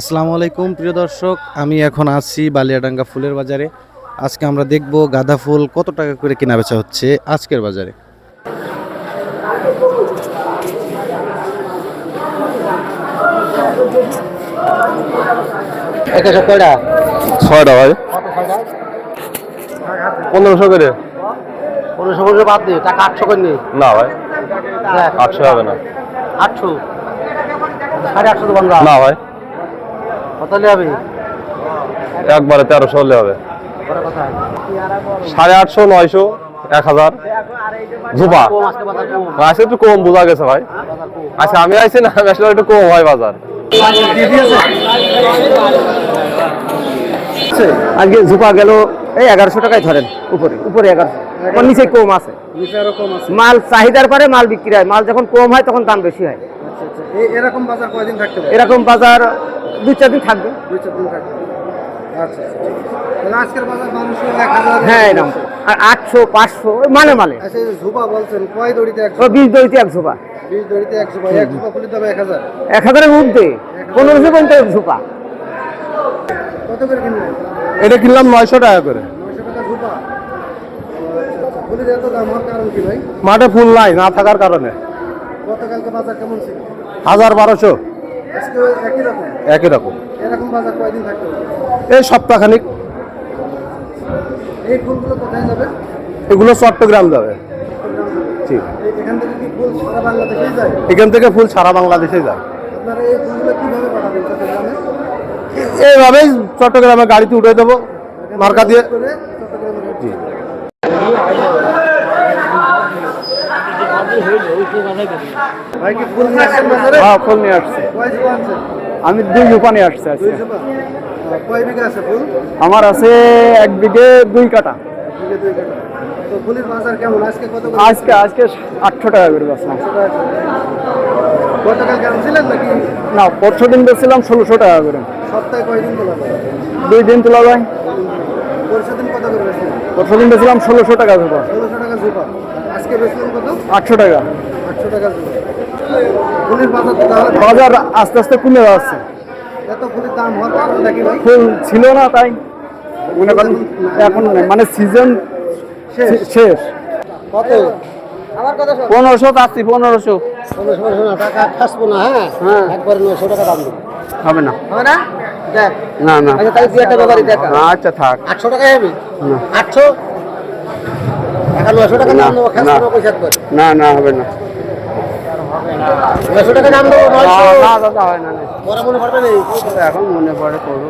আসসালামু আলাইকুম প্রিয় দর্শক, আমি এখন আছি বালিয়াডাঙ্গা ফুলের বাজারে। আজকে আমরা দেখব গাঁদা ফুল কত টাকা করে কেনা বেচা হচ্ছে আজকের বাজারে। ছয়টা ভাই 1500 করে। 1500 করে বাদ দিয়ে টাকা 800 করে নিয়ে না ভাই 800 হবে না। 800 850 তো বাংলা না ভাই কত নিয়ে হবে? একবারে 1300 হলে হবে। বড় কথা 850 900 1000 ঝুপা কম আজকে বাজার কম আজকে একটু কম বোঝা গেছে ভাই। আচ্ছা আমি আইছি না, আমি আসলে একটু কম হয় বাজার। আজকে ঝুপা গেল এই 1100 টাকায় ধরেন, উপরে উপরে 1100 নিচে কম আছে, নিচে আরো কম আছে। মাল চাহিদার পরে মাল বিক্রি হয়, মাল যখন কম হয় তখন দাম বেশি হয়। এরকম বাজার কয়দিন থাকতে পারে? এরকম বাজার 2-4 দিন থাকবে। 2-4 দিন থাকবে। আচ্ছা তাহলে আজকের বাজার 1200 1000। হ্যাঁ এরকম, আর 800 500 মানে মানে আচ্ছা ঝুপা বলছেন কয় দড়িতে 100? 20 দড়িতে এক ঝুপা, 20 দড়িতে 1 ঝুপা। এক ঝুপা ফুলের দাম 1000। 1000-এর ঊর্ধ্বে 1500 পর্যন্ত ঝুপা। কত করে কিনলেন? এটা কিনলাম 900 টাকা করে। 900 টাকা ঝুপা। ফুলের এত দাম হওয়ার কারণ কি ভাই? মাঠে ফুল নাই, না থাকার কারণে। গতকালকে বাজার কেমন ছিল? 1200 আজকে একই রকম। একই রকম। এরকম বাজার কয়দিন থাকতে পারে? এই সপ্তাহখানিক। এই ফুলগুলো কোথায় যাবে? এগুলো চট্টগ্রাম যাবে। ঠিক। এখান থেকে কি ফুল সারা বাংলাদেশেই যায়? এখান থেকে ফুল সারা বাংলাদেশে যায়। আপনারা এই ফুলগুলো কিভাবে পাঠাবেন চট্টগ্রামে? এইভাবেই চট্টগ্রামে গাড়িতে উঠে দেবো মার্কা দিয়ে। করে চট্টগ্রামে জি। ভাই কি ফুল নিয়ে আসছেন বাজারে? হ্যাঁ ফুল নিয়ে আসছে। কয় ঝুপা আনছেন? আমি 2 ঝুপা নিয়ে আসছি 2 আজকে। ঝুপা। কয় বিঘা আছে ফুল? আমার আছে 1 বিঘে 2 কাটা। 1 বিঘে 2 কাঠা। তো ফুলের বাজার কেমন আজকে? কত করে? আজকে 800 টাকা করে বেচলাম। 800 টাকা করে। গতকাল কেমন ছিলেন নাকি? না পরশু দিন বেচছিলাম 1600 টাকা করে। সপ্তাহে কয়দিন তোলা যায়? 2 দিন তোলা যায়। পরশু দিন কত করে বেচলেন? পরশু দিন বেচলাম 1600 টাকা ঝুপা। 1600 টাকা ঝুপা। আজকে বেচলেন কত? 800 টাকা। 800 টাকা ঝুপা। ফুলের বাজার তো তাহলে বাজার আস্তে আস্তে কমে যাচ্ছে। এত ফুলের দাম হওয়ার কারণ নাকি ভাই? ফুল ছিল না তাই মনে করেন এখন নেই, মানে সিজন শেষ। কত? আমার কথা শোন। 1500 পাচ্ছি 1500 1500 না টাকা খাসবো না। হ্যাঁ একবার 900 টাকা দাম দেবো। হবে না। হবে না? দেখ না না আচ্ছা তাই তুই একটা ব্যাপারই দেখ। আচ্ছা থাক। 800 টাকায় হবে? না 800 টাকা 900 টাকা দাম দেবো। না, খাসবো না পয়সা করে। না না হবে না। 900 টাকা দাম দেবো। 900 না দাদা হয় না। পরে মনে পড়বে না? এখন মনে পড়ে করবো।